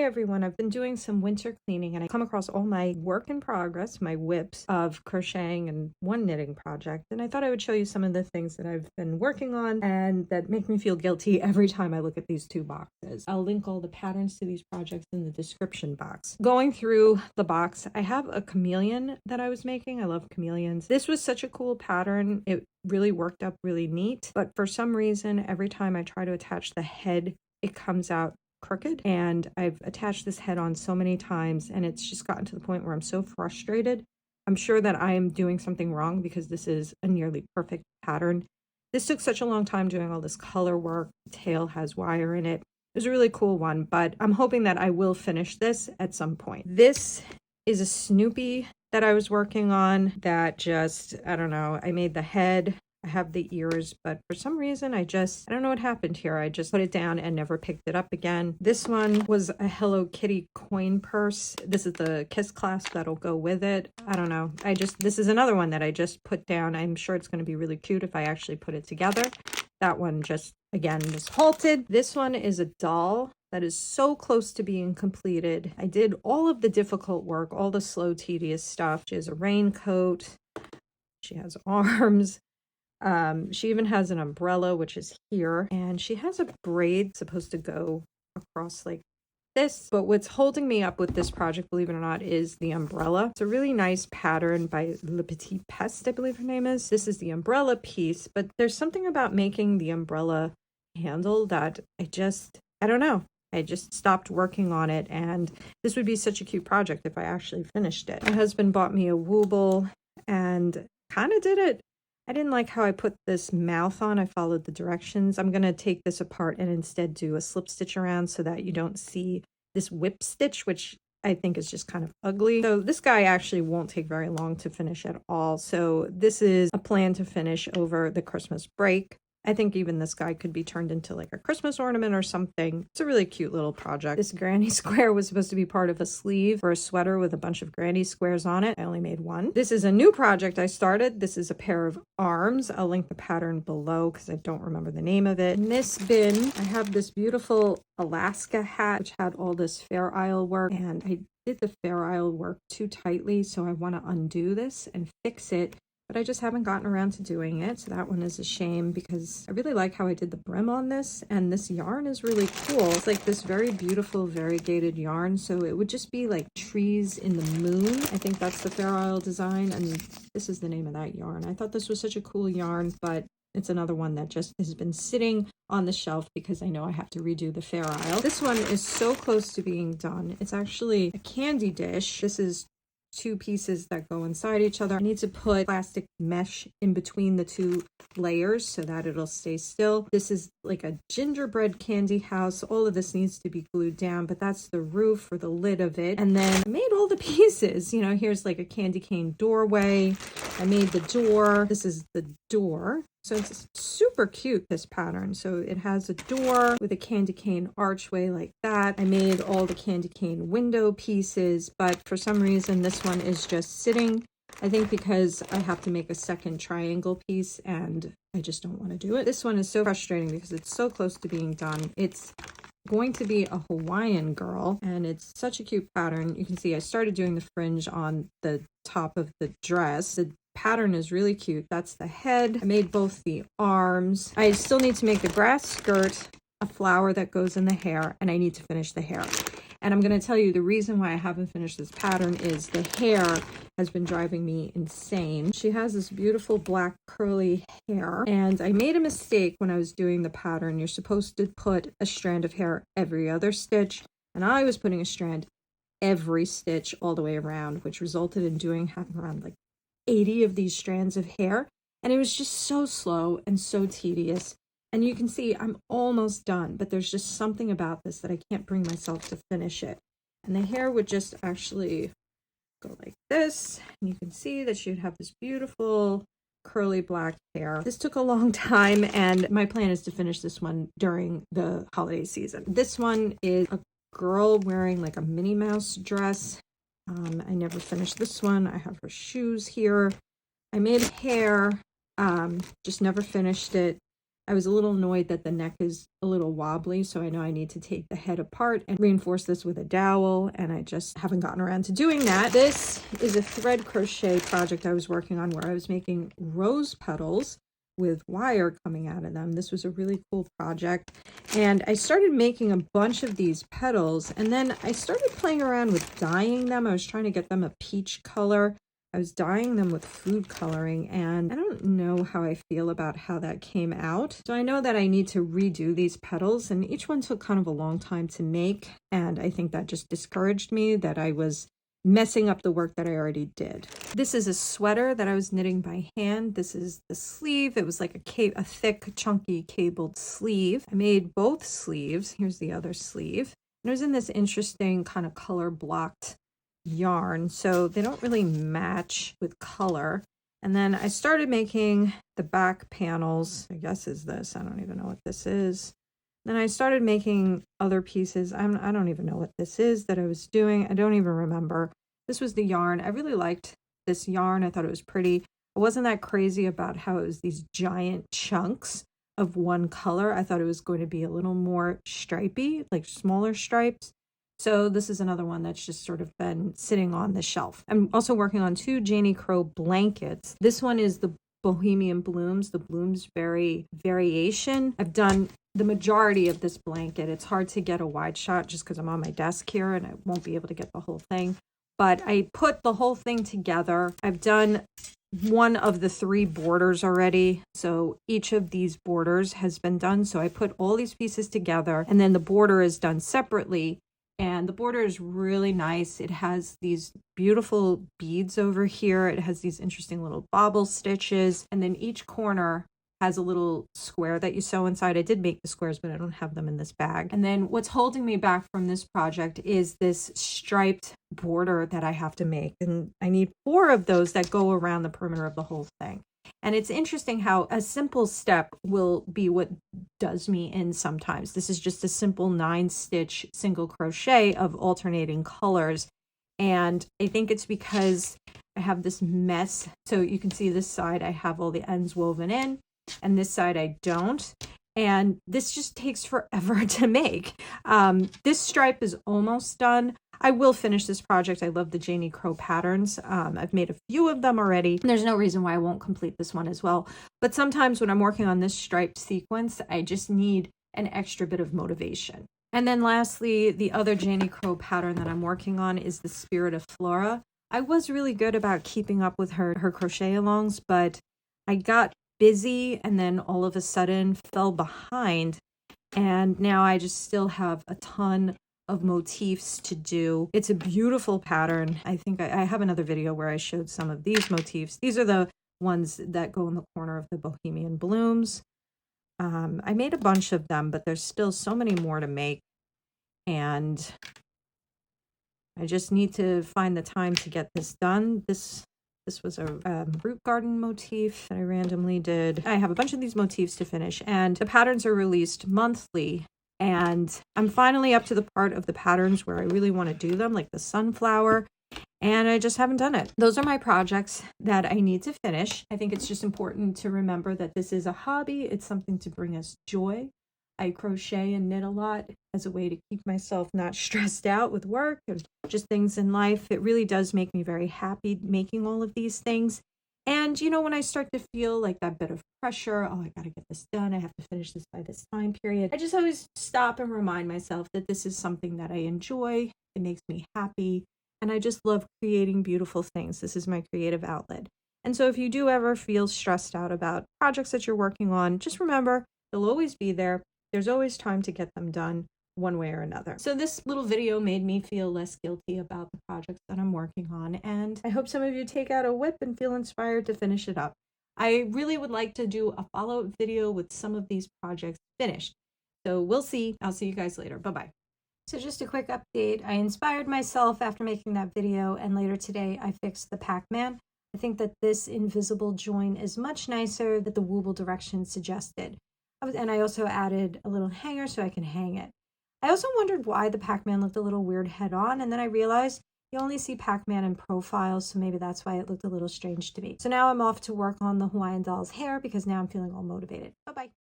everyone. I've been doing some winter cleaning and I come across all my work in progress, my WIPs of crocheting and one knitting project. And I thought I would show you some of the things that I've been working on and that make me feel guilty every time I look at these two boxes. I'll link all the patterns to these projects in the description box. Going through the box, I have a chameleon that I was making. I love chameleons. This was such a cool pattern. It really worked up really neat, but for some reason, every time I try to attach the head, it comes out crooked, and I've attached this head on so many times and it's just gotten to the point where I'm so frustrated. I'm sure that I am doing something wrong because this is a nearly perfect pattern. This took such a long time doing all this color work. The tail has wire in it. It was a really cool one, but I'm hoping that I will finish this at some point. This is a Snoopy that I was working on that just, I don't know, I made the head. I have the ears, but for some reason I don't know what happened here. I just put it down and never picked it up again. This one was a Hello Kitty coin purse. This is the kiss clasp that'll go with it. I don't know. This is another one that I just put down. I'm sure it's going to be really cute if I actually put it together. That one just, again, was halted. This one is a doll that is so close to being completed. I did all of the difficult work, all the slow, tedious stuff. She has a raincoat. She has arms. She even has an umbrella, which is here, and she has a braid supposed to go across like this. But what's holding me up with this project, believe it or not, is the umbrella. It's a really nice pattern by Le Petit Peste, I believe her name is. This is the umbrella piece, but there's something about making the umbrella handle that I don't know. I just stopped working on it, and this would be such a cute project if I actually finished it. My husband bought me a Wooble and kind of did it. I didn't like how I put this mouth on. I followed the directions. I'm going to take this apart and instead do a slip stitch around so that you don't see this whip stitch, which I think is just kind of ugly. So this guy actually won't take very long to finish at all. So this is a plan to finish over the Christmas break. I think even this guy could be turned into like a Christmas ornament or something. It's a really cute little project. This granny square was supposed to be part of a sleeve for a sweater with a bunch of granny squares on it. I only made one. This is a new project I started. This is a pair of arms. I'll link the pattern below because I don't remember the name of it. In this bin, I have this beautiful Alaska hat, which had all this Fair Isle work, and I did the Fair Isle work too tightly, so I want to undo this and fix it. But I just haven't gotten around to doing it. So that one is a shame because I really like how I did the brim on this. And this yarn is really cool. It's like this very beautiful variegated yarn. So it would just be like trees in the moon. I think that's the Fair Isle design. And this is the name of that yarn. I thought this was such a cool yarn, but it's another one that just has been sitting on the shelf because I know I have to redo the Fair Isle. This one is so close to being done. It's actually a candy dish. This is two pieces that go inside each other. I need to put plastic mesh in between the two layers so that it'll stay still. This is like a gingerbread candy house. All of this needs to be glued down, but that's the roof or the lid of it. And then I made all the pieces. You know, here's like a candy cane doorway. I made the door. This is the door. So it's super cute, this pattern. So it has a door with a candy cane archway like that. I made all the candy cane window pieces, but for some reason this one is just sitting. I think because I have to make a second triangle piece and I just don't want to do it. This one is so frustrating because it's so close to being done. It's going to be a Hawaiian girl and it's such a cute pattern. You can see I started doing the fringe on the top of the dress. The pattern is really cute. That's the head. I made both the arms. I still need to make the grass skirt, a flower that goes in the hair, and I need to finish the hair. And I'm going to tell you the reason why I haven't finished this pattern is the hair has been driving me insane. She has this beautiful black curly hair, and I made a mistake when I was doing the pattern. You're supposed to put a strand of hair every other stitch, and I was putting a strand every stitch all the way around, which resulted in having around like 80 of these strands of hair, and it was just so slow and so tedious. And you can see I'm almost done, but there's just something about this that I can't bring myself to finish it. And the hair would just actually go like this, and you can see that she would have this beautiful curly black hair. This took a long time, and my plan is to finish this one during the holiday season. This one is a girl wearing like a Minnie Mouse dress. I never finished this one. I have her shoes here. I made hair, just never finished it. I was a little annoyed that the neck is a little wobbly, so I know I need to take the head apart and reinforce this with a dowel, and I just haven't gotten around to doing that. This is a thread crochet project I was working on where I was making rose petals with wire coming out of them. This was a really cool project, and I started making a bunch of these petals, and then I started playing around with dyeing them. I was trying to get them a peach color. I was dyeing them with food coloring, and I don't know how I feel about how that came out. So I know that I need to redo these petals, and each one took kind of a long time to make, and I think that just discouraged me that I was messing up the work that I already did. This is a sweater that I was knitting by hand. This is the sleeve. It was like a thick, chunky cabled sleeve. I made both sleeves. Here's the other sleeve. And it was in this interesting kind of color blocked yarn, so they don't really match with color. And then I started making the back panels. I guess is this. I don't even know what this is. Then I started making other pieces. I don't even know what this is that I was doing. I don't even remember. This was the yarn. I really liked this yarn. I thought it was pretty. I wasn't that crazy about how it was these giant chunks of one color. I thought it was going to be a little more stripy, like smaller stripes. So this is another one that's just sort of been sitting on the shelf. I'm also working on 2 Janie Crow blankets. This one is the Bohemian Blooms, the Bloomsbury variation. I've done the majority of this blanket. It's hard to get a wide shot just because I'm on my desk here and I won't be able to get the whole thing. But I put the whole thing together. I've done one of the 3 borders already. So each of these borders has been done. So I put all these pieces together, and then the border is done separately. And the border is really nice. It has these beautiful beads over here. It has these interesting little bobble stitches. And then each corner has a little square that you sew inside. I did make the squares, but I don't have them in this bag. And then what's holding me back from this project is this striped border that I have to make. And I need 4 of those that go around the perimeter of the whole thing. And it's interesting how a simple step will be what does me in sometimes. This is just a simple 9-stitch single crochet of alternating colors. And I think it's because I have this mess. So you can see this side, I have all the ends woven in, and this side I don't. And this just takes forever to make. This stripe is almost done. I will finish this project. I love the Janie Crow patterns. I've made a few of them already. There's no reason why I won't complete this one as well. But sometimes when I'm working on this striped sequence, I just need an extra bit of motivation. And then lastly, the other Janie Crow pattern that I'm working on is the Spirit of Flora. I was really good about keeping up with her crochet alongs, but I got busy and then all of a sudden fell behind. And now I just still have a ton of motifs to do. It's a beautiful pattern. I think I have another video where I showed some of these motifs. These are the ones that go in the corner of the Bohemian Blooms. I made a bunch of them, but there's still so many more to make. And I just need to find the time to get this done. This was a root garden motif that I randomly did. I have a bunch of these motifs to finish, and the patterns are released monthly. And I'm finally up to the part of the patterns where I really want to do them, like the sunflower, and I just haven't done it. Those are my projects that I need to finish. I think it's just important to remember that this is a hobby. It's something to bring us joy. I crochet and knit a lot as a way to keep myself not stressed out with work and just things in life. It really does make me very happy making all of these things. And, you know, when I start to feel like that bit of pressure, oh, I got to get this done, I have to finish this by this time period, I just always stop and remind myself that this is something that I enjoy. It makes me happy. And I just love creating beautiful things. This is my creative outlet. And so if you do ever feel stressed out about projects that you're working on, just remember, they'll always be there. There's always time to get them done one way or another. So this little video made me feel less guilty about the projects that I'm working on, and I hope some of you take out a WIP and feel inspired to finish it up. I really would like to do a follow-up video with some of these projects finished. So we'll see. I'll see you guys later. Bye-bye. So just a quick update. I inspired myself after making that video, and later today I fixed the Pac-Man. I think that this invisible join is much nicer than the Wooble directions suggested. And I also added a little hanger so I can hang it. I also wondered why the Pac-Man looked a little weird head on, and then I realized you only see Pac-Man in profiles, so maybe that's why it looked a little strange to me. So now I'm off to work on the Hawaiian doll's hair because now I'm feeling all motivated. Bye-bye.